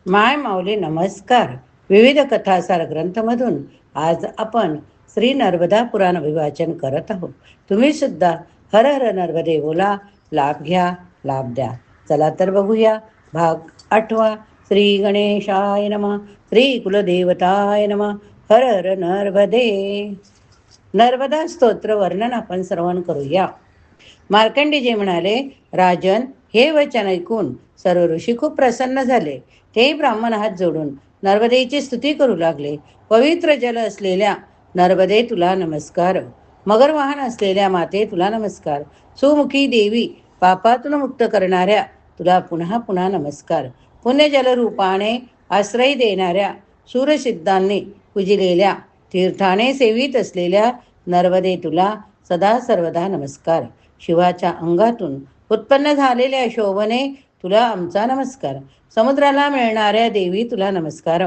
माय माऊली नमस्कार. विविध कथासार ग्रंथमधून आज आपण श्री नर्मदा पुराण विवाचन करत आहोत. तुम्ही सुद्धा हर हर नर्मदे बोला, लाभ घ्या, लाभ द्या. चला तर बघूया भाग 8. श्री गणेशाय नमः. श्री कुलदेवताय नमः. हर हर नर्मदे. नर्मदा स्तोत्र वर्णन आपण श्रवण करूया. मार्कंडेयजी म्हणाले, राजन, हे वचन ऐकून सर्व ऋषी खूप प्रसन्न झाले. ते ब्राह्मण हात जोडून नर्मदेची स्तुती करू लागले. पवित्र जल असलेल्या नर्मदे तुला नमस्कार. मगर वाहन असलेल्या माते तुला नमस्कार. सुमुखी देवी, पापातून मुक्त करणाऱ्या तुला पुन्हा पुन्हा नमस्कार. पुण्यजल रूपाने आश्रय देणाऱ्या सूरसिद्धांनी पूजिलेल्या तीर्थाने सेवित असलेल्या नर्मदे तुला सदा सर्वदा नमस्कार. शिवाच्या अंगातून उत्पन्न झालेल्या शोभने तुला आमचा नमस्कार. समुद्राला मिळणाऱ्या देवी तुला नमस्कार.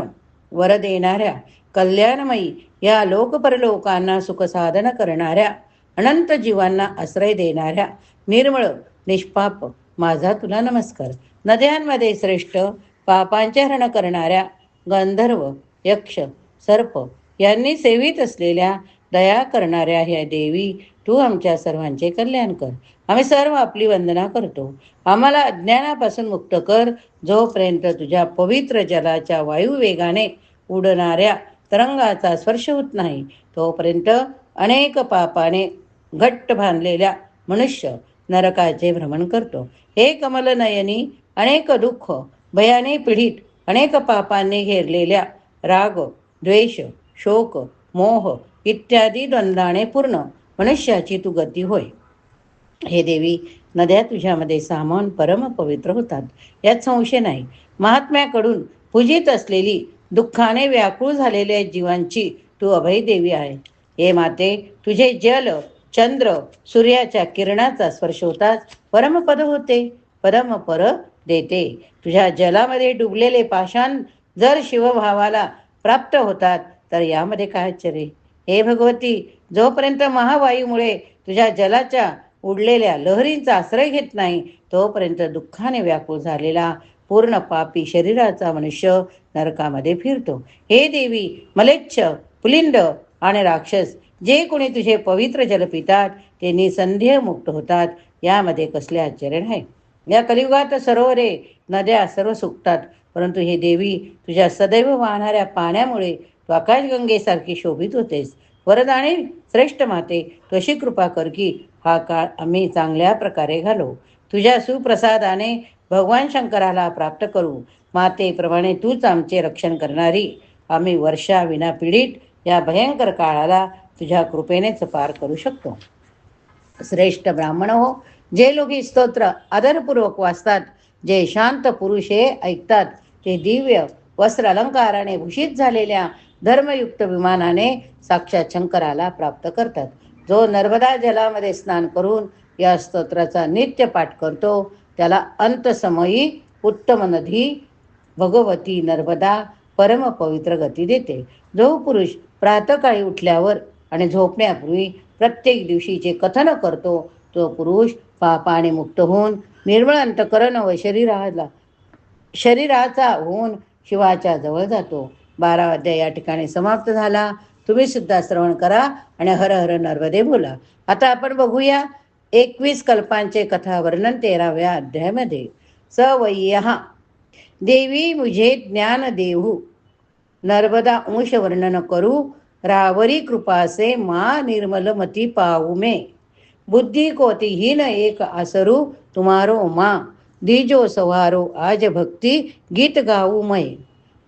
वर देणाऱ्या कल्याणमयी, या लोकपरलोकांना सुखसाधन करणाऱ्या, अनंत जीवांना आश्रय देणाऱ्या निर्मळ निष्पाप माझा तुला नमस्कार. नद्यांमध्ये श्रेष्ठ, पापांचे हरण करणाऱ्या गंधर्व, यक्ष, सर्प यांनी सेवित असलेल्या दया करणाऱ्या ह्या देवी, तू आमच्या सर्वांचे कल्याण कर. आम्ही सर्व आपली वंदना करतो. आम्हाला अज्ञानापासून मुक्त कर. जोपर्यंत तुझ्या पवित्र जलाच्या वायुवेगाने उडणाऱ्या तरंगाचा स्पर्श होत नाही, तोपर्यंत अनेक पापाने घट्ट बांधलेल्या मनुष्य नरकाचे भ्रमण करतो. हे कमलनयनी, अनेक दुःख भयाने पीडित, अनेक पापांनी घेरलेल्या राग, द्वेष, शोक, मोह इत्यादी द्वंद्वाने पूर्ण मनुष्याची तू गती होय. हे देवी, नद्या तुझ्यामध्ये सामावून परम पवित्र होतात, यात संशय नाही. महात्म्याकडून पूजित असलेली, दुःखाने व्याकुळ झालेल्या जीवांची तू अभय देवी आहे. हे माते, तुझे जल, चंद्र, सूर्याच्या किरणाचा स्पर्श होताच परमपद होते, परमपर देते. तुझ्या जलामध्ये डुबलेले पाषाण जर शिवभावाला प्राप्त होतात, तर यामध्ये काय आश्चर्य. हे भगवती, जोपर्यंत महावायूमुळे तुझ्या जलाच्या उडलेल्या लहरींचा आश्रय घेत नाही, तोपर्यंत दुःखाने व्याकुळ झालेला पूर्ण पापी शरीराचा मनुष्य नरकामध्ये फिरतो. हे देवी, मलेच्छ, पुलिंद आणि राक्षस जे कोणी तुझे पवित्र जल पितात, ते निसंदेह मुक्त होतात. यामध्ये कसले आश्चर्य नाही. या कलियुगात सरोवरे, नद्या सर्व सुकतात, परंतु हे देवी, तुझ्या सदैव वाहणाऱ्या पाण्यामुळे तू आकाशगंगेसारखी शोभित होतेस. वरदाने श्रेष्ठ माते, तू अशी कृपा कर की हा काळ आम्ही चांगल्या प्रकारे घालवू. तुझ्या सुप्रसादाने भगवान शंकराला प्राप्त करू. मातेप्रमाणे तूच आमचे रक्षण करणारी, आम्ही वर्षा विना पीडित या भयंकर काळाला तुझ्या कृपेनेच पार करू शकतो. श्रेष्ठ ब्राह्मण हो, जे लोक ही स्तोत्र आदरपूर्वक वाचतात, जे शांत पुरुष हे ऐकतात, ते दिव्य वस्त्र अलंकाराने भूषित झालेल्या धर्मयुक्त विमानाने साक्षात शंकराला प्राप्त करतात. जो नर्मदा जलामध्ये स्नान करून या स्तोत्राचा नित्य पाठ करतो, त्याला अंतसमयी उत्तम नदी भगवती नर्मदा परम पवित्र गती देते. जो पुरुष प्रातःकाळी उठल्यावर आणि झोपण्यापूर्वी प्रत्येक दिवशीचे कथन करतो, तो पुरुष पापाने मुक्त होऊन निर्मळ अंतकरण व शरीराचा होऊन शिवाच्या जवळ जातो. 12 अध्याय या ठिकाणी समाप्त झाला. तुम्ही सुद्धा श्रवण करा आणि हर हर नर्मदे बोला. आता आपण बघूया 21 कल्पांचे कथा वर्णन 13व्या अध्यायामध्ये. स वय्यः देवी मुझे ज्ञान देहू, नर्मदा अंश वर्णन करू, रावरी कृपा से माँ निर्मलमती पाऊ में, बुद्धि कोटिहीन एक आसरू तुम्हारो माँ, दीजो सवारो आज भक्ती गीत गाऊ मैं.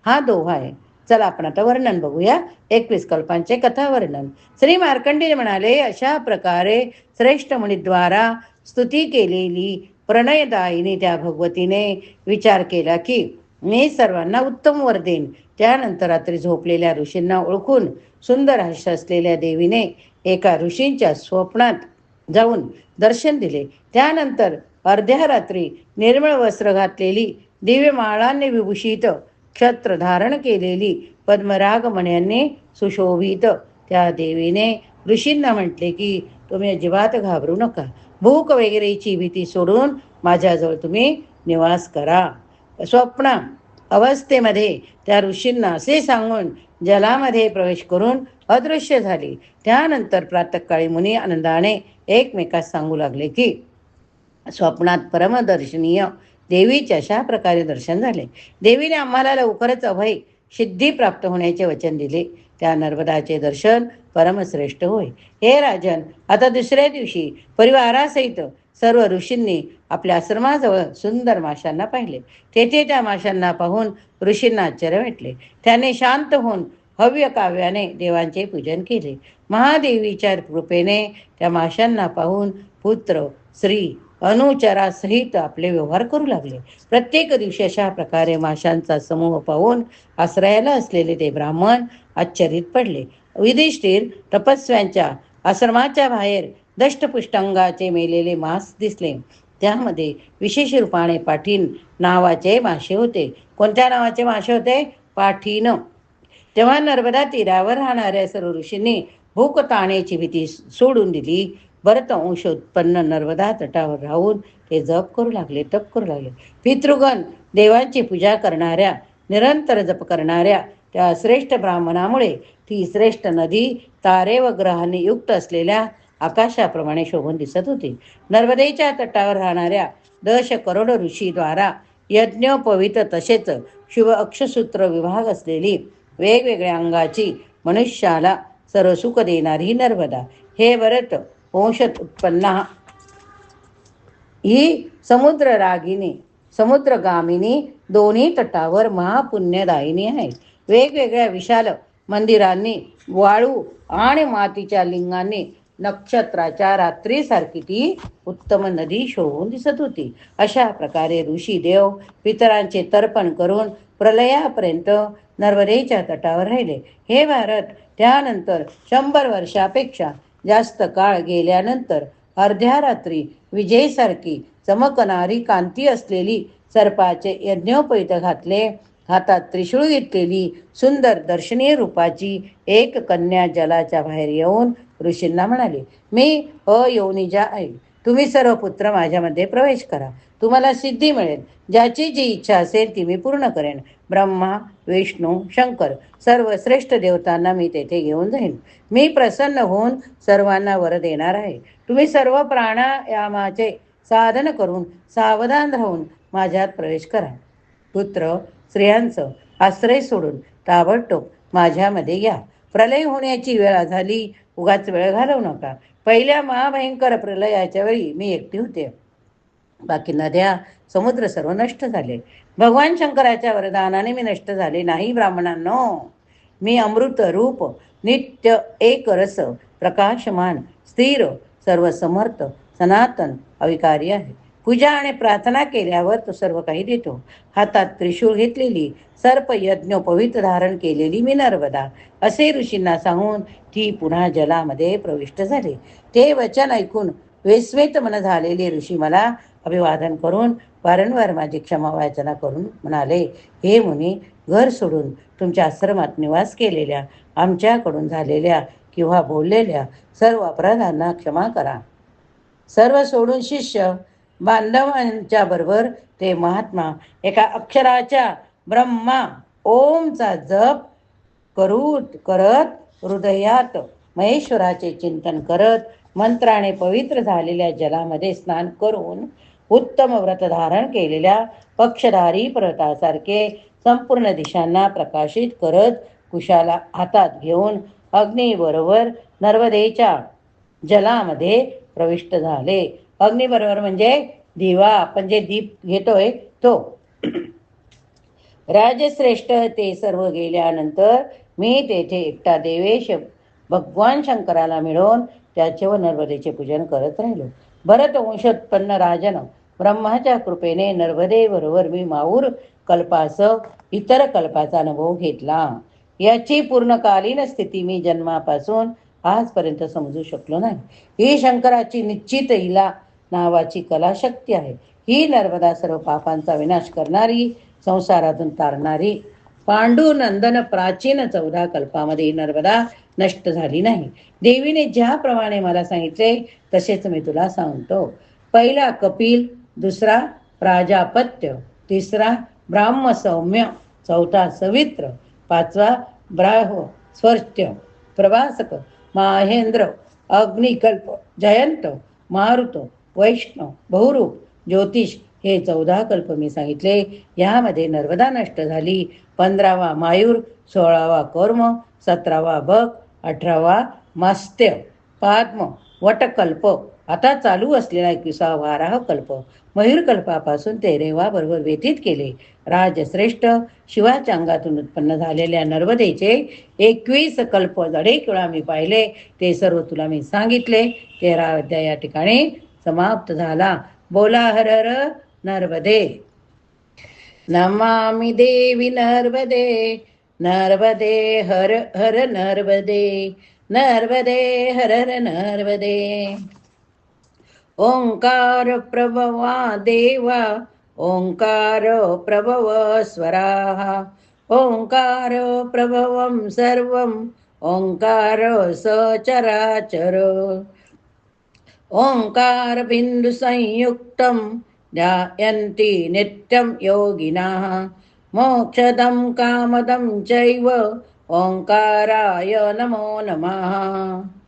हा दोहा आहे. चला आपण आता वर्णन बघूया. 21 कल्पांचे कथा वर्णन. श्री मार्कंडेय म्हणाले, अशा प्रकारे श्रेष्ठ मुनीद्वारा स्तुती केलेली प्रणयदायिनी त्या भगवतीने विचार केला की मी सर्वांना उत्तम वर देईन. त्यानंतर रात्री झोपलेल्या ऋषींना ओळखून सुंदर हर्ष असलेल्या देवीने एका ऋषींच्या स्वप्नात जाऊन दर्शन दिले. त्यानंतर अर्ध्या रात्री निर्मळ वस्त्र घातलेली, दिव्य माळांनी विभूषित, क्षत्र धारण केलेली, पद्मराग मण्यांनी सुशोभित त्या देवीने ऋषींना म्हटले की तुम्ही अजिबात घाबरू नका. भूक वगैरेची भीती सोडून माझ्याजवळ तुम्ही निवास करा. स्वप्न अवस्थेमध्ये त्या ऋषींना असे सांगून जलामध्ये प्रवेश करून अदृश्य झाली. त्यानंतर प्रातःकाळी मुनी आनंदाने एकमेकास सांगू लागले की स्वप्नात परमदर्शनीय देवीचे अशा प्रकारे दर्शन झाले. देवीने आम्हाला लवकरच अभय सिद्धी प्राप्त होण्याचे वचन दिले. त्या नर्मदाचे दर्शन परमश्रेष्ठ होय. हे राजन, आता दुसऱ्या दिवशी परिवारासहित सर्व ऋषींनी आपल्या आश्रमाजवळ सुंदर माशांना पाहिले. तेथे त्या माशांना पाहून ऋषींना आश्चर्य वाटले. त्याने शांत होऊन हव्य काव्याने देवांचे पूजन केले. महादेवीच्या कृपेने त्या माशांना पाहून पुत्र श्री अनुचरासहित आपले व्यवहार करू लागले. प्रत्येक दिवशी अशा प्रकारे माशांचा समूह पाहून आश्रयाला असलेले ते ब्राह्मण आश्चर्यित पडले. युधिष्ठिर तपस्व्यांच्या आश्रमाच्या बाहेर दष्टपुष्टांगाचे मेलेले मांस दिसले. त्यामध्ये विशेष रूपाने पाठीण नावाचे मासे होते. कोणत्या नावाचे मासे होते? पाठीण. तेव्हा नर्मदा तीरावर राहणाऱ्या सर्व ऋषींनी भूक ताण्याची भीती सोडून दिली. भरत अंश उत्पन्न नर्मदा तटावर राहून ते जप करू लागले, तप करू लागले. पितृगण देवांची पूजा करणाऱ्या, निरंतर जप करणाऱ्या त्या श्रेष्ठ ब्राह्मणामुळे ती श्रेष्ठ नदी तारे व ग्रहांनी युक्त असलेल्या आकाशाप्रमाणे शोभून दिसत होती. नर्मदेच्या तटावर राहणाऱ्या 10 करोड ऋषीद्वारा यज्ञोपवीत तसेच शुभ अक्षसूत्र विभाग असलेली वेगवेगळ्या अंगाची मनुष्याला सर्व सुख देणारी नर्मदा, हे भरत वंशात उत्पन्ना ही समुद्रगामिनी दोन्ही तटावर महापुण्यदायिनी आहे. वेगवेगळ्या विशाल मंदिरांनी, वाळू आणि मातीच्या लिंगांनी नक्षत्राच्या रात्रीसारखी ती उत्तम नदी शोभून दिसत होती. अशा प्रकारे ऋषी देव पितरांचे तर्पण करून प्रलयापर्यंत नर्मदेच्या तटावर राहिले. हे भारत, त्यानंतर 100 वर्षापेक्षा जास्त काळ गेल्यानंतर अर्ध्या रात्री विजेसारखी चमकणारी कांती असलेली सर्पाचे यज्ञोपवीत घातले, हातात त्रिशूळ घेतलेली सुंदर दर्शनीय रूपाची एक कन्या जलाच्या बाहेर येऊन ऋषींना म्हणाली, मी अयोनिजा आहे. तुम्ही सर्व पुत्र माझ्यामध्ये प्रवेश करा. तुम्हाला सिद्धी मिळेल. ज्याची जी इच्छा असेल ती मी पूर्ण करेन. ब्रह्मा, विष्णू, शंकर सर्व श्रेष्ठ देवतांना मी तेथे घेऊन जाईन. मी प्रसन्न होऊन सर्वांना वर देणार आहे. तुम्ही सर्व प्राणायामाचे साधन करून सावधान राहून माझ्यात प्रवेश करा. पुत्र स्त्रियांचं आश्रय सोडून ताबडतोब माझ्यामध्ये या. प्रलय होण्याची वेळ झाली. उगाच वेळ घालवू नका. पहिल्या महाभयंकर प्रलयाच्या वेळी मी एकटी होते. बाकी नद्या, समुद्र सर्व नष्ट झाले. भगवान शंकराच्या वरदानाने मी नष्ट झाले नाही. ब्राह्मणांनो, मी अमृत रूप, नित्य एक रस, प्रकाशमान, स्थिर, सर्व समर्थ, सनातन, अविकारी आहे. पूजा आणि प्रार्थना केल्यावर तो सर्व काही देतो. हातात त्रिशूळ घेतलेली, सर्प यज्ञोपवीत धारण केलेली मी नर्मदा, असे ऋषींना सांगून ती पुन्हा जलामध्ये प्रविष्ट झाले. ते वचन ऐकून विस्मित मन झालेले ऋषी मला अभिवादन करून वारंवार माझी क्षमा याचना करून म्हणाले, हे मुनी, घर सोडून तुमच्या आश्रमात निवास केलेल्या, आमच्याकडून झालेल्या किंवा बोललेल्या सर्व अपराधांना क्षमा करा. सर्व सोडून शिष्य बांधवांच्या बरोबर ते महात्मा एका अक्षराच्या ब्रह्मा ओमचा जप करत हृदयात महेश्वराचे चिंतन करत मंत्राने पवित्र झालेल्या जलामध्ये स्नान करून उत्तम व्रत धारण केलेल्या पक्षधारी पर्वतासारखे संपूर्ण दिशांना प्रकाशित करत कुशाला हातात घेऊन अग्नीबरोबर नर्मदेच्या जलामध्ये प्रविष्ट झाले. अग्नीबरोबर म्हणजे दिवा, आपण जे दीप घेतोय तो. राजश्रेष्ठ ते सर्व गेल्यानंतर मी तेथे एकटा देवेश भगवान शंकराला मिळवून त्याचे व नर्मदेचे पूजन करत राहिलो. भरत वंशोत्पन्न राजन, ब्रह्माच्या कृपेने नर्मदेबरोबर मी माऊर कल्पासह इतर कल्पाचा अनुभव घेतला. याची पूर्णकालीन स्थिती मी जन्मापासून आजपर्यंत समजू शकलो नाही. ही शंकराची निश्चित इला नावाची कलाशक्ती आहे. ही नर्मदा सर्व पापांचा विनाश करणारी, संसारातून तारणारी. पांडुनंदन प्राचीन 14 कल्पामध्ये नर्मदा नष्ट झाली नाही. देवीने ज्याप्रमाणे मला सांगितले तसेच मी तुला सांगतो. पहिला कपिल, दुसरा प्राजापत्य, तिसरा ब्राह्म सौम्य, चौथा सवित्र, पाचवा ब्राह्व स्वर्त्य, प्रभासक, माहेंद्र, अग्निकल्प, जयंत, मारुत, वैष्णव, बहुरूप, ज्योतिष हे 14 कल्प मी सांगितले. यामध्ये नर्मदा नष्ट झाली. 15वा मायूर, 16वा कौर्म, 17वा बक, 18वा मास्त्य, पाद्म, वटकल्प, आता चालू असलेला 21वा वाराह कल्प, मयूरकल्पापासून 13वा बरोबर व्यतीत केले. राजश्रेष्ठ शिवाच्या अंगातून उत्पन्न झालेल्या नर्मदेचे 21 कल्प अनेक वेळा मी पाहिले. ते सर्व तुला मी सांगितले. 13 अध्याय या ठिकाणी समाप्त झाला. बोला हर हर नर्मदे. नमामि देवी नर्मदे, नर्मदे हर हर नर्मदे, नर्मदे हर हर नर्मदे. ओंकार प्रभवा देवा, ओंकार प्रभव स्वराः, ओंकार प्रभवं सर्वं, ओंकार सचराचर. ओंकार बिंदु संयुक्तं ध्यायन्ति नित्यं योगिनः, मोक्षदं कामदं चैव ओंकाराय नमो नमः.